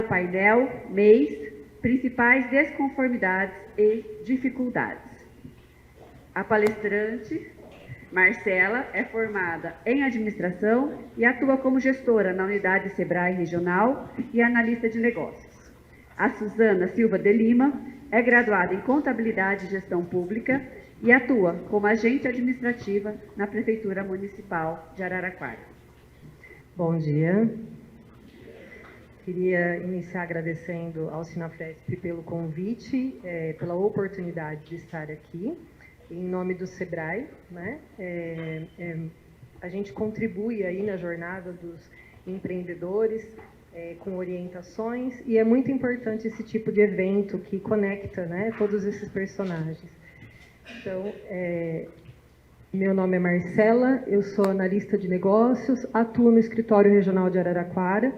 painel MEIs, principais desconformidades e dificuldades. A palestrante, Marcela, é formada em administração e atua como gestora na unidade Sebrae Regional e analista de negócios. A Suzana Silva de Lima é graduada em contabilidade e gestão pública e atua como agente administrativa na Prefeitura Municipal de Araraquara. Bom dia. Queria iniciar agradecendo ao Sinafresp pelo convite, pela oportunidade de estar aqui, em nome do Sebrae, né? A gente contribui aí na jornada dos empreendedores com orientações, e é muito importante esse tipo de evento que conecta, né, todos esses personagens. Então, meu nome é Marcela, eu sou analista de negócios, atuo no Escritório Regional de Araraquara.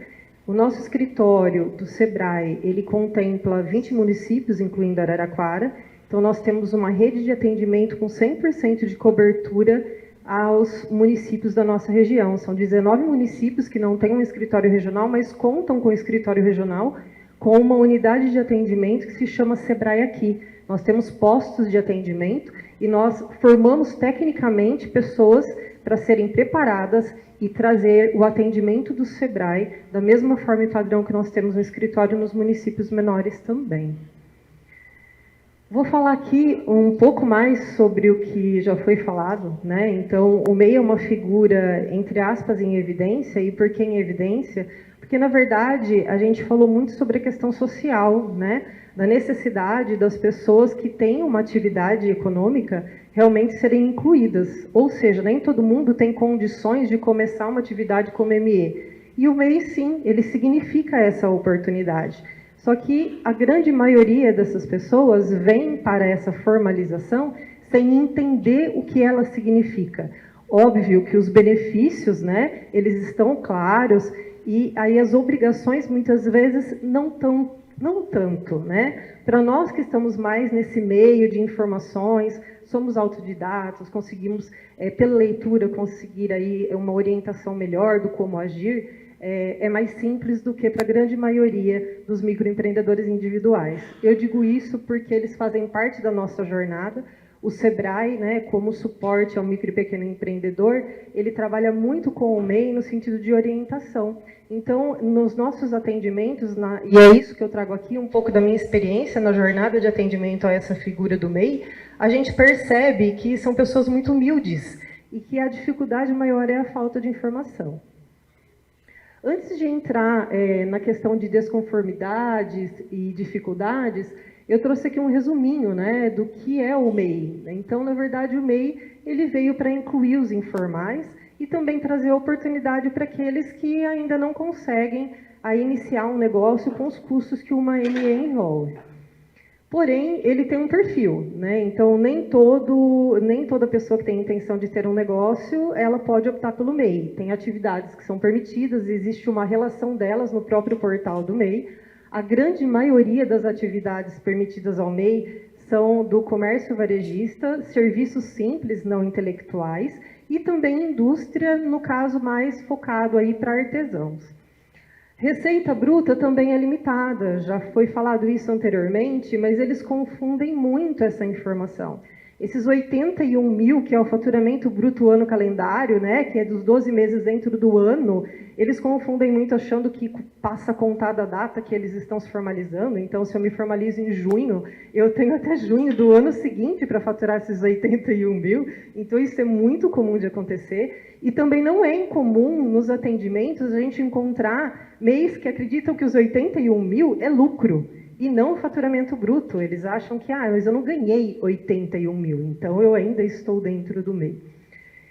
O nosso escritório do Sebrae, ele contempla 20 municípios, incluindo Araraquara. Então, nós temos uma rede de atendimento com 100% de cobertura aos municípios da nossa região. São 19 municípios que não têm um escritório regional, mas contam com o escritório regional, com uma unidade de atendimento que se chama Sebrae Aqui. Nós temos postos de atendimento e nós formamos tecnicamente pessoas para serem preparadas e trazer o atendimento do Sebrae da mesma forma e padrão que nós temos no escritório nos municípios menores também. Vou falar aqui um pouco mais sobre o que já foi falado, né? Então, o MEI é uma figura, entre aspas, em evidência. E por que em evidência? Porque, na verdade, a gente falou muito sobre a questão social, né? Da necessidade das pessoas que têm uma atividade econômica realmente serem incluídas. Ou seja, nem todo mundo tem condições de começar uma atividade como ME. E o MEI, sim, ele significa essa oportunidade. Só que a grande maioria dessas pessoas vem para essa formalização sem entender o que ela significa. Óbvio que os benefícios, né, eles estão claros, e aí as obrigações muitas vezes não tanto, né? Para nós que estamos mais nesse meio de informações, somos autodidatas, conseguimos, pela leitura, conseguir aí uma orientação melhor do como agir, é mais simples do que para a grande maioria dos microempreendedores individuais. Eu digo isso porque eles fazem parte da nossa jornada. O Sebrae, né, como suporte ao micro e pequeno empreendedor, ele trabalha muito com o MEI no sentido de orientação. Então, nos nossos atendimentos, e é isso que eu trago aqui, um pouco da minha experiência na jornada de atendimento a essa figura do MEI, a gente percebe que são pessoas muito humildes e que a dificuldade maior é a falta de informação. Antes de entrar na questão de desconformidades e dificuldades, eu trouxe aqui um resuminho, né, do que é o MEI. Então, na verdade, o MEI ele veio para incluir os informais e também trazer oportunidade para aqueles que ainda não conseguem iniciar um negócio com os custos que uma ME envolve. Porém, ele tem um perfil, né? Então, nem toda pessoa que tem intenção de ter um negócio, ela pode optar pelo MEI. Tem atividades que são permitidas, existe uma relação delas no próprio portal do MEI. A grande maioria das atividades permitidas ao MEI são do comércio varejista, serviços simples, não intelectuais, e também indústria, no caso mais focado aí para artesãos. Receita bruta também é limitada, já foi falado isso anteriormente, mas eles confundem muito essa informação. Esses 81 mil, que é o faturamento bruto ano calendário, né, que é dos 12 meses dentro do ano, eles confundem muito achando que passa a contar da data que eles estão se formalizando. Então, se eu me formalizo em junho, eu tenho até junho do ano seguinte para faturar esses 81 mil. Então, isso é muito comum de acontecer. E também não é incomum nos atendimentos a gente encontrar MEIs que acreditam que os 81 mil é lucro e não o faturamento bruto. Eles acham que, mas eu não ganhei 81 mil, então eu ainda estou dentro do MEI.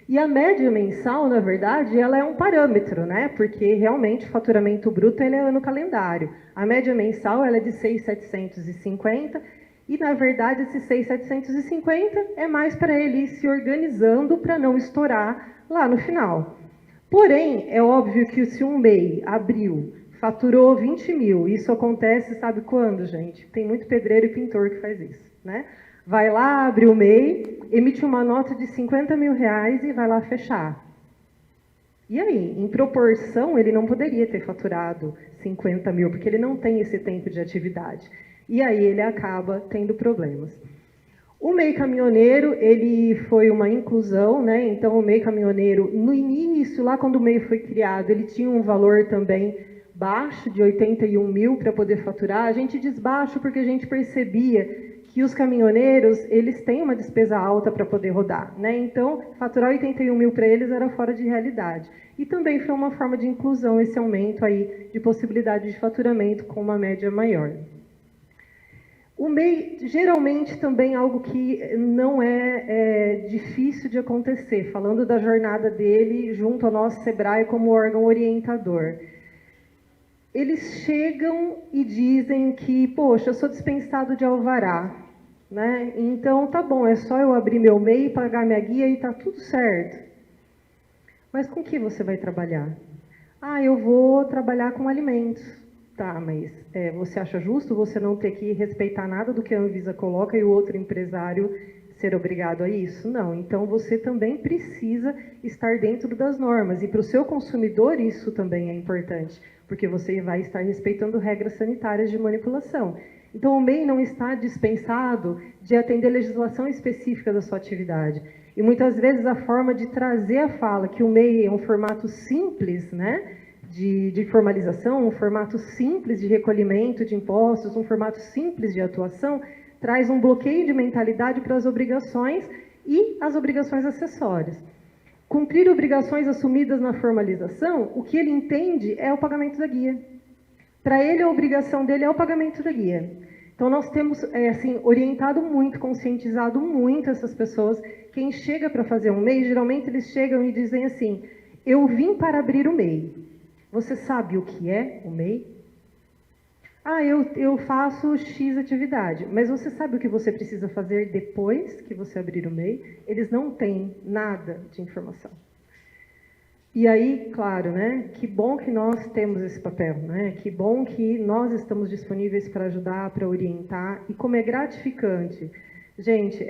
E a média mensal, na verdade, ela é um parâmetro, né? Porque realmente o faturamento bruto ele é ano calendário. A média mensal ela é de 6.750 e, na verdade, esse 6.750 é mais para ele ir se organizando para não estourar lá no final. Porém, é óbvio que se um MEI abriu, faturou 20 mil, isso acontece, sabe quando, gente? Tem muito pedreiro e pintor que faz isso, né? Vai lá, abre o MEI, emite uma nota de 50 mil reais e vai lá fechar. E aí, em proporção, ele não poderia ter faturado 50 mil, porque ele não tem esse tempo de atividade. E aí ele acaba tendo problemas. O MEI caminhoneiro, ele foi uma inclusão, né? Então o MEI caminhoneiro, no início, lá quando o MEI foi criado, ele tinha um valor também baixo, de 81 mil para poder faturar. A gente diz baixo porque a gente percebia que os caminhoneiros, eles têm uma despesa alta para poder rodar, né? Então, faturar 81 mil para eles era fora de realidade. E também foi uma forma de inclusão esse aumento aí de possibilidade de faturamento com uma média maior. O MEI, geralmente, também é algo que não é difícil de acontecer, falando da jornada dele junto ao nosso SEBRAE como órgão orientador. Eles chegam e dizem que, poxa, eu sou dispensado de alvará, né? Então, tá bom, é só eu abrir meu MEI, pagar minha guia e tá tudo certo. Mas com que você vai trabalhar? Ah, eu vou trabalhar com alimentos. Tá, mas você acha justo você não ter que respeitar nada do que a Anvisa coloca e o outro empresário ser obrigado a isso? Não. Então, você também precisa estar dentro das normas. E para o seu consumidor, isso também é importante, porque você vai estar respeitando regras sanitárias de manipulação. Então, o MEI não está dispensado de atender legislação específica da sua atividade. E muitas vezes a forma de trazer a fala que o MEI é um formato simples, né, de formalização, um formato simples de recolhimento de impostos, um formato simples de atuação, traz um bloqueio de mentalidade para as obrigações e as obrigações acessórias. Cumprir obrigações assumidas na formalização, o que ele entende é o pagamento da guia. Para ele, a obrigação dele é o pagamento da guia. Então, nós temos assim, orientado muito, conscientizado muito essas pessoas. Quem chega para fazer um MEI, geralmente eles chegam e dizem assim, eu vim para abrir o MEI. Você sabe o que é o MEI? Ah, eu faço X atividade, mas você sabe o que você precisa fazer depois que você abrir o MEI? Eles não têm nada de informação. E aí, claro, né, que bom que nós temos esse papel, né? Que bom que nós estamos disponíveis para ajudar, para orientar, e como é gratificante. Gente,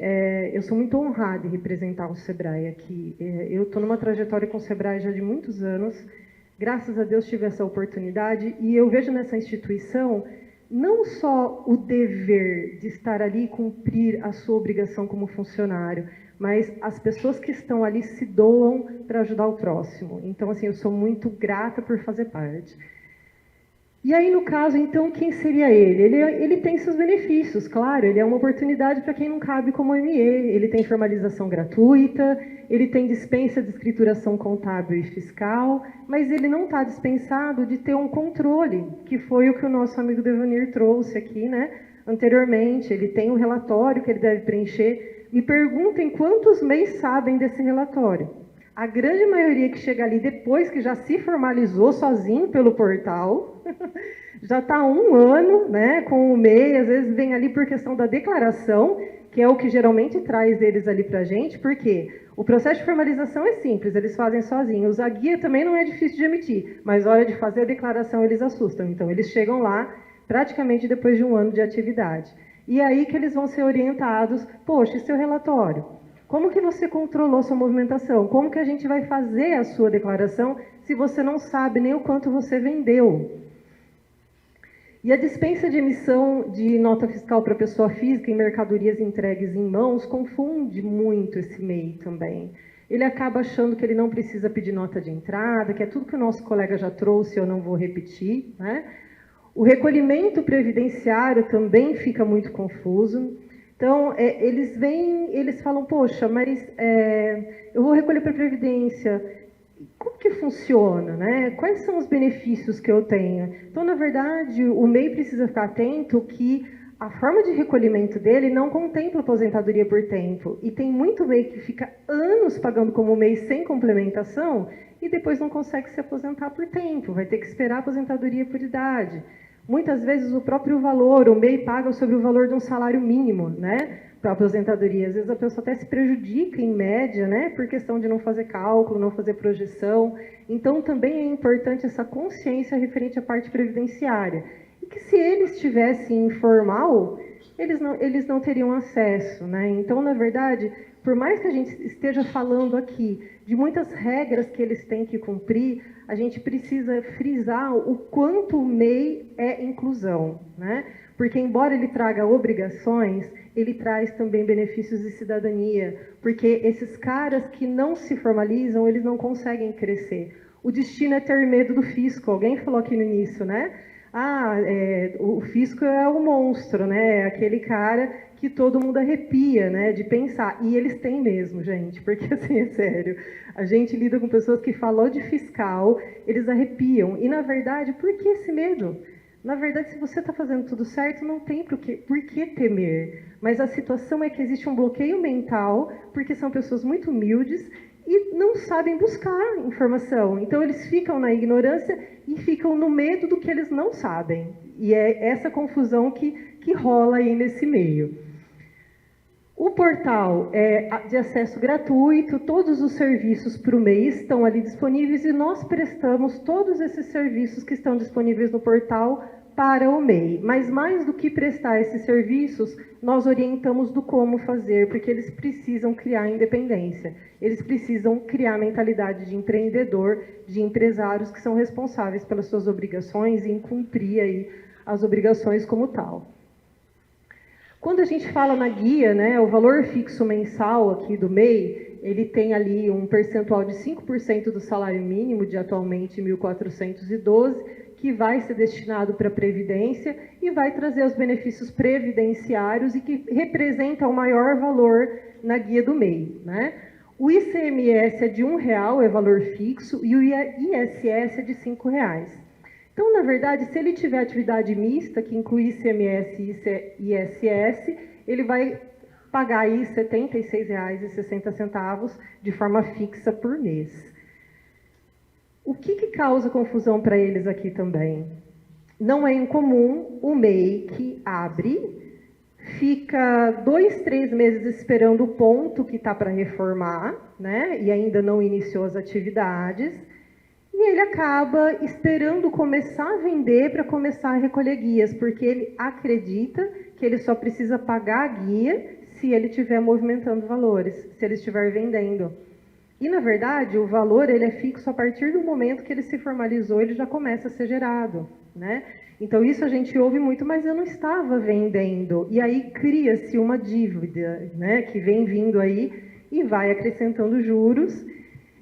eu sou muito honrada em representar o SEBRAE aqui. Eu estou numa trajetória com o SEBRAE já de muitos anos. Graças a Deus tive essa oportunidade e eu vejo nessa instituição não só o dever de estar ali e cumprir a sua obrigação como funcionário, mas as pessoas que estão ali se doam para ajudar o próximo. Então, assim, eu sou muito grata por fazer parte. E aí, no caso, então, quem seria ele? Ele tem seus benefícios, claro, ele é uma oportunidade para quem não cabe como ME, ele tem formalização gratuita, ele tem dispensa de escrituração contábil e fiscal, mas ele não está dispensado de ter um controle, que foi o que o nosso amigo Devanir trouxe aqui, né, anteriormente. Ele tem um relatório que ele deve preencher. Me perguntem quantos MEIs sabem desse relatório. A grande maioria que chega ali depois que já se formalizou sozinho pelo portal, já está há 1 ano, né, com o MEI, às vezes vem ali por questão da declaração, que é o que geralmente traz eles ali para a gente, porque o processo de formalização é simples, eles fazem sozinhos. A guia também não é difícil de emitir, mas na hora de fazer a declaração eles assustam. Então, eles chegam lá praticamente depois de 1 ano de atividade. E aí que eles vão ser orientados, poxa, e seu relatório? Como que você controlou sua movimentação? Como que a gente vai fazer a sua declaração se você não sabe nem o quanto você vendeu? E a dispensa de emissão de nota fiscal para pessoa física em mercadorias entregues em mãos confunde muito esse MEI também. Ele acaba achando que ele não precisa pedir nota de entrada, que é tudo que o nosso colega já trouxe, eu não vou repetir, né? O recolhimento previdenciário também fica muito confuso. Então, eles falam, poxa, mas eu vou recolher para a Previdência, como que funciona, né? Quais são os benefícios que eu tenho? Então, na verdade, o MEI precisa ficar atento que a forma de recolhimento dele não contempla aposentadoria por tempo. E tem muito MEI que fica anos pagando como MEI sem complementação e depois não consegue se aposentar por tempo, vai ter que esperar a aposentadoria por idade. Muitas vezes o próprio valor, o MEI paga sobre o valor de um salário mínimo, né, para a aposentadoria. Às vezes a pessoa até se prejudica em média, né, por questão de não fazer cálculo, não fazer projeção. Então também é importante essa consciência referente à parte previdenciária. E que se eles estivessem informal, eles não teriam acesso, né? Então, na verdade, por mais que a gente esteja falando aqui de muitas regras que eles têm que cumprir, a gente precisa frisar o quanto o MEI é inclusão, né? Porque, embora ele traga obrigações, ele traz também benefícios de cidadania, porque esses caras que não se formalizam, eles não conseguem crescer. O destino é ter medo do fisco. Alguém falou aqui no início, né? O fisco é o monstro, né? É aquele cara que todo mundo arrepia, né? De pensar. E eles têm mesmo, gente, porque assim, é sério. A gente lida com pessoas que falou de fiscal, eles arrepiam. E, na verdade, por que esse medo? Na verdade, se você está fazendo tudo certo, não tem por que temer. Mas a situação é que existe um bloqueio mental, porque são pessoas muito humildes e não sabem buscar informação. Então, eles ficam na ignorância e ficam no medo do que eles não sabem. E é essa confusão que rola aí nesse meio. O portal é de acesso gratuito, todos os serviços para o MEI estão ali disponíveis e nós prestamos todos esses serviços que estão disponíveis no portal para o MEI. Mas mais do que prestar esses serviços, nós orientamos do como fazer, porque eles precisam criar independência. Eles precisam criar mentalidade de empreendedor, de empresários que são responsáveis pelas suas obrigações e em cumprir aí as obrigações como tal. Quando a gente fala na guia, né, o valor fixo mensal aqui do MEI, ele tem ali um percentual de 5% do salário mínimo, de atualmente 1.412, que vai ser destinado para a Previdência e vai trazer os benefícios previdenciários e que representa o maior valor na guia do MEI, né? O ICMS é de R$1, é valor fixo, e o ISS é de R$5. Então, na verdade, se ele tiver atividade mista, que inclui ICMS e ISS, ele vai pagar aí R$ 76,60 de forma fixa por mês. O que causa confusão para eles aqui também? Não é incomum o MEI que abre, fica 2, 3 meses esperando o ponto que está para reformar, né? E ainda não iniciou as atividades, e ele acaba esperando começar a vender para começar a recolher guias, porque ele acredita que ele só precisa pagar a guia se ele estiver movimentando valores, se ele estiver vendendo. E, na verdade, o valor ele é fixo a partir do momento que ele se formalizou, ele já começa a ser gerado, né? Então, isso a gente ouve muito, mas eu não estava vendendo. E aí cria-se uma dívida, né, que vem vindo aí e vai acrescentando juros.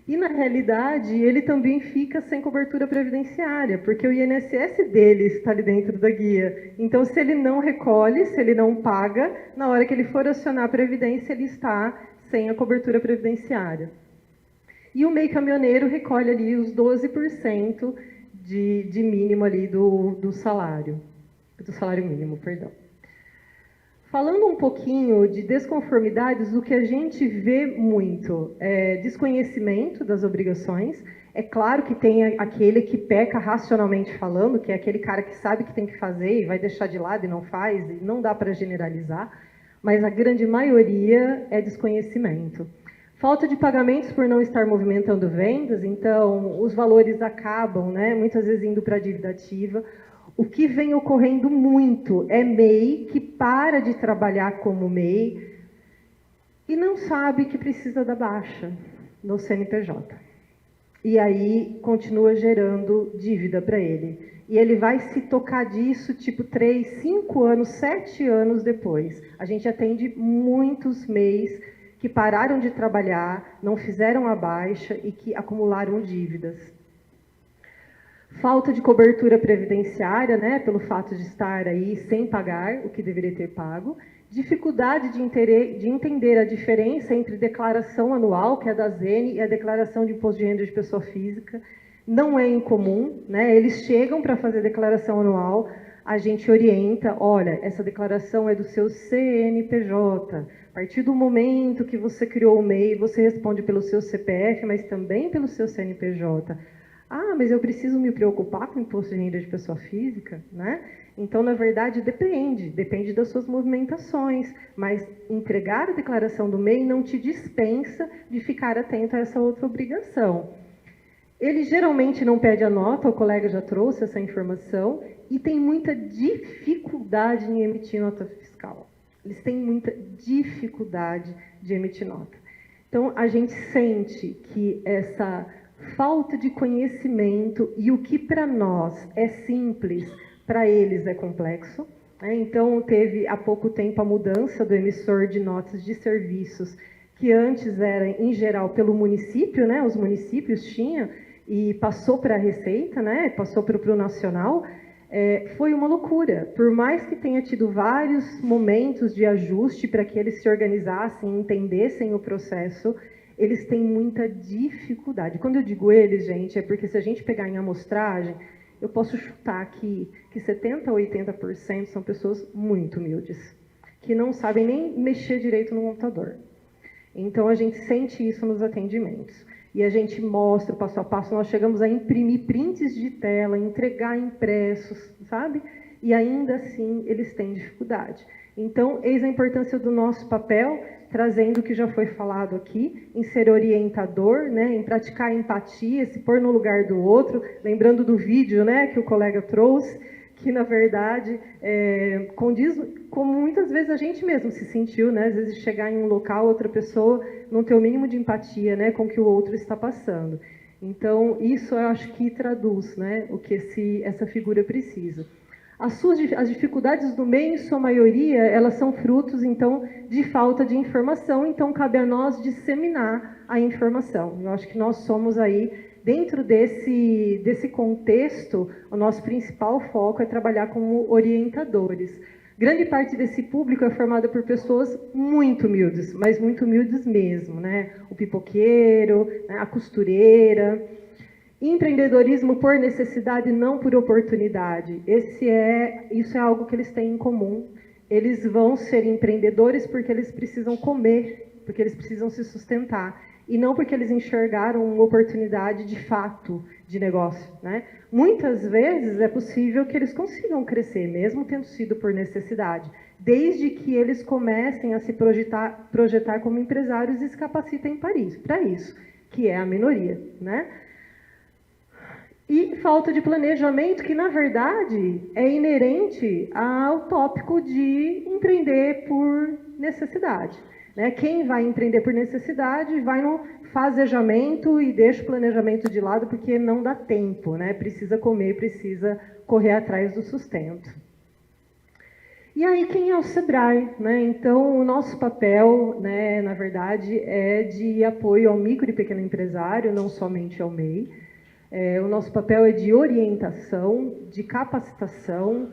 E, na realidade, ele também fica sem cobertura previdenciária, porque o INSS dele está ali dentro da guia. Então, se ele não recolhe, se ele não paga, na hora que ele for acionar a Previdência, ele está sem a cobertura previdenciária. E o MEI caminhoneiro recolhe ali os 12% de mínimo ali do salário mínimo, perdão. Falando um pouquinho de desconformidades, o que a gente vê muito é desconhecimento das obrigações. É claro que tem aquele que peca racionalmente falando, que é aquele cara que sabe que tem que fazer e vai deixar de lado e não faz, e não dá para generalizar, mas a grande maioria é desconhecimento. Falta de pagamentos por não estar movimentando vendas, então os valores acabam, né, muitas vezes indo para a dívida ativa. O que vem ocorrendo muito é MEI que para de trabalhar como MEI e não sabe que precisa da baixa no CNPJ. E aí continua gerando dívida para ele. E ele vai se tocar disso tipo 3, 5 anos, 7 anos depois. A gente atende muitos MEIs que pararam de trabalhar, não fizeram a baixa e que acumularam dívidas. Falta de cobertura previdenciária, né, pelo fato de estar aí sem pagar o que deveria ter pago. Dificuldade de entender a diferença entre declaração anual, que é da ZENE, e a declaração de imposto de renda de pessoa física. Não é incomum, né? Eles chegam para fazer declaração anual, a gente orienta, olha, essa declaração é do seu CNPJ. A partir do momento que você criou o MEI, você responde pelo seu CPF, mas também pelo seu CNPJ. Ah, mas eu preciso me preocupar com o imposto de renda de pessoa física, né? Então, na verdade, depende das suas movimentações, mas entregar a declaração do MEI não te dispensa de ficar atento a essa outra obrigação. Ele geralmente não pede a nota, o colega já trouxe essa informação, e tem muita dificuldade em emitir nota fiscal. Eles têm muita dificuldade de emitir nota. Então, a gente sente que essa falta de conhecimento e o que para nós é simples, para eles é complexo. Então, teve há pouco tempo a mudança do emissor de notas de serviços, que antes era, em geral, pelo município, né? Os municípios tinham, e passou para a Receita, né? Passou para o Nacional. Foi uma loucura. Por mais que tenha tido vários momentos de ajuste para que eles se organizassem, entendessem o processo, eles têm muita dificuldade. Quando eu digo eles, gente, é porque se a gente pegar em amostragem, eu posso chutar aqui que 70% a 80% são pessoas muito humildes, que não sabem nem mexer direito no computador. Então, a gente sente isso nos atendimentos. E a gente mostra passo a passo, nós chegamos a imprimir prints de tela, entregar impressos, sabe? E ainda assim, eles têm dificuldade. Então, eis a importância do nosso papel, trazendo o que já foi falado aqui, em ser orientador, né, em praticar empatia, se pôr no lugar do outro, lembrando do vídeo, né, que o colega trouxe, que, na verdade, condiz como muitas vezes a gente mesmo se sentiu, né, às vezes chegar em um local, outra pessoa não ter o mínimo de empatia, né, com o que o outro está passando. Então, isso eu acho que traduz, né, o que essa figura precisa. As dificuldades do meio, em sua maioria, elas são frutos, então, de falta de informação, então cabe a nós disseminar a informação. Eu acho que nós somos aí, dentro desse contexto, o nosso principal foco é trabalhar como orientadores. Grande parte desse público é formada por pessoas muito humildes, mas muito humildes mesmo, né? O pipoqueiro, né? A costureira. Empreendedorismo por necessidade, não por oportunidade. Isso é algo que eles têm em comum. Eles vão ser empreendedores porque eles precisam comer, porque eles precisam se sustentar. E não porque eles enxergaram uma oportunidade de fato de negócio, né? Muitas vezes é possível que eles consigam crescer, mesmo tendo sido por necessidade, desde que eles comecem a se projetar como empresários e se capacitem para isso, que é a minoria, né? E falta de planejamento, que, na verdade, é inerente ao tópico de empreender por necessidade. Né? Quem vai empreender por necessidade vai no fasejamento e deixa o planejamento de lado porque não dá tempo, né? Precisa comer, precisa correr atrás do sustento. E aí, quem é o SEBRAE? Né? Então, o nosso papel, né, na verdade, é de apoio ao micro e pequeno empresário, não somente ao MEI. O nosso papel é de orientação, de capacitação.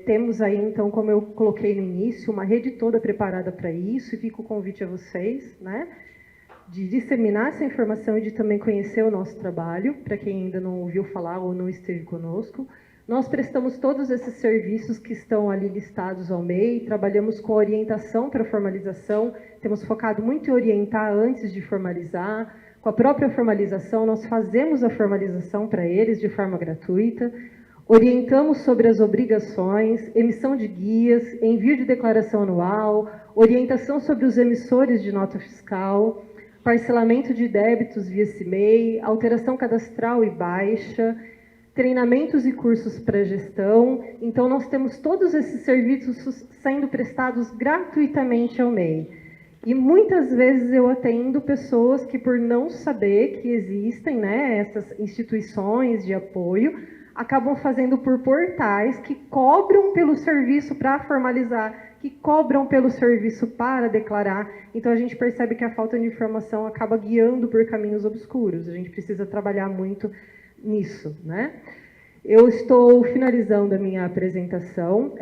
Temos aí, então, como eu coloquei no início, uma rede toda preparada para isso, e fica o convite a vocês, né, de disseminar essa informação e de também conhecer o nosso trabalho, para quem ainda não ouviu falar ou não esteve conosco. Nós prestamos todos esses serviços que estão ali listados ao MEI, trabalhamos com orientação para formalização, temos focado muito em orientar antes de formalizar. Com a própria formalização, nós fazemos a formalização para eles de forma gratuita, orientamos sobre as obrigações, emissão de guias, envio de declaração anual, orientação sobre os emissores de nota fiscal, parcelamento de débitos via CIMEI, alteração cadastral e baixa, treinamentos e cursos para gestão. Então, nós temos todos esses serviços sendo prestados gratuitamente ao MEI. E muitas vezes eu atendo pessoas que, por não saber que existem, né, essas instituições de apoio, acabam fazendo por portais que cobram pelo serviço para formalizar, que cobram pelo serviço para declarar. Então, a gente percebe que a falta de informação acaba guiando por caminhos obscuros. A gente precisa trabalhar muito nisso, né? Eu estou finalizando a minha apresentação,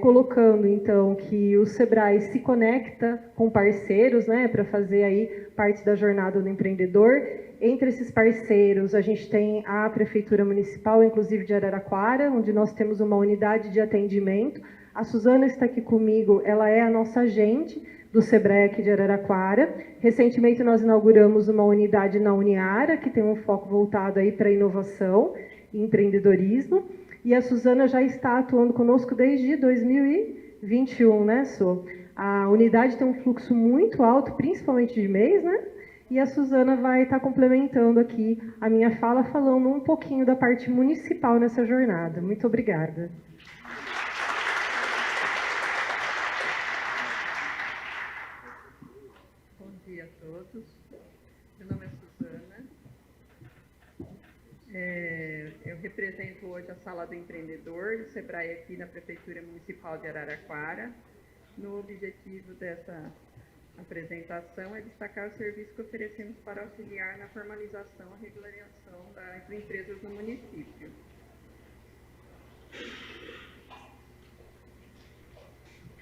colocando, então, que o SEBRAE se conecta com parceiros, né, para fazer aí parte da jornada do empreendedor. Entre esses parceiros, a gente tem a Prefeitura Municipal, inclusive de Araraquara, onde nós temos uma unidade de atendimento. A Suzana está aqui comigo, ela é a nossa agente do SEBRAE aqui de Araraquara. Recentemente, nós inauguramos uma unidade na Uniara, que tem um foco voltado aí para inovação e empreendedorismo, e a Suzana já está atuando conosco desde 2021, né, Su? A unidade tem um fluxo muito alto, principalmente de mês, né? E a Suzana vai estar complementando aqui a minha fala, falando um pouquinho da parte municipal nessa jornada. Muito obrigada. a Sala do Empreendedor, do SEBRAE aqui na Prefeitura Municipal de Araraquara. No objetivo dessa apresentação é destacar o serviço que oferecemos para auxiliar na formalização e regularização das empresas no município.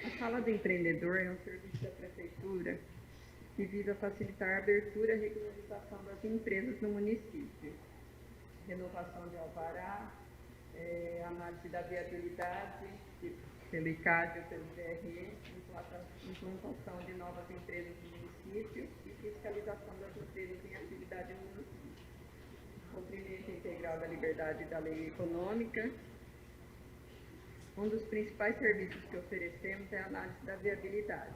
A Sala do Empreendedor é um serviço da Prefeitura que visa facilitar a abertura e regularização das empresas no município. Renovação de alvará, análise da viabilidade pelo ICAD ou pelo DRE, implantação de novas empresas no município e fiscalização das empresas em atividade no município. Cumprimento integral da liberdade e da lei econômica. Um dos principais serviços que oferecemos é a análise da viabilidade.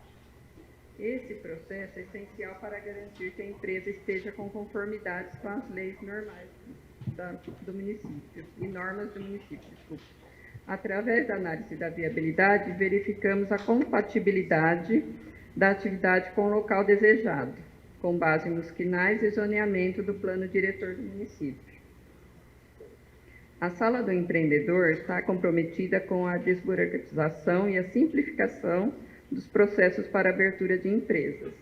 Esse processo é essencial para garantir que a empresa esteja com conformidade com as leis normais do município e normas do município, desculpa. Através da análise da viabilidade, verificamos a compatibilidade da atividade com o local desejado, com base nos quinais e zoneamento do plano diretor do município. A Sala do Empreendedor está comprometida com a desburocratização e a simplificação dos processos para abertura de empresas.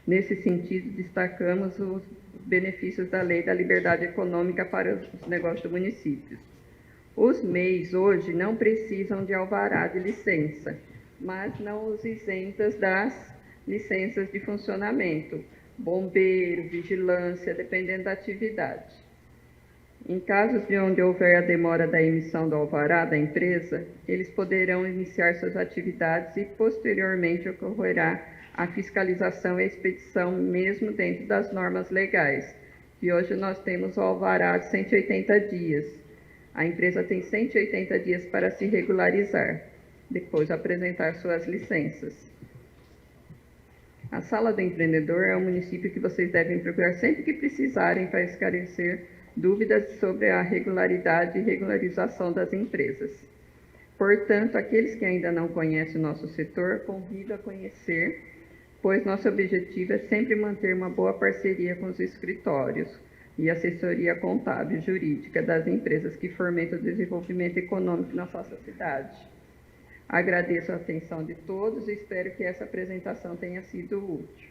Nesse sentido, destacamos os benefícios da Lei da Liberdade Econômica para os negócios do município. Os MEIs hoje não precisam de alvará de licença, mas não os isentas das licenças de funcionamento, bombeiro, vigilância, dependendo da atividade. Em casos de onde houver a demora da emissão do alvará da empresa, eles poderão iniciar suas atividades e, posteriormente, ocorrerá a fiscalização e a expedição, mesmo dentro das normas legais. E hoje nós temos o alvará de 180 dias. A empresa tem 180 dias para se regularizar, depois apresentar suas licenças. A Sala do Empreendedor é um município que vocês devem procurar sempre que precisarem para esclarecer dúvidas sobre a regularidade e regularização das empresas. Portanto, aqueles que ainda não conhecem o nosso setor, convido a conhecer, pois nosso objetivo é sempre manter uma boa parceria com os escritórios e assessoria contábil e jurídica das empresas que fomentam o desenvolvimento econômico na nossa cidade. Agradeço a atenção de todos e espero que essa apresentação tenha sido útil.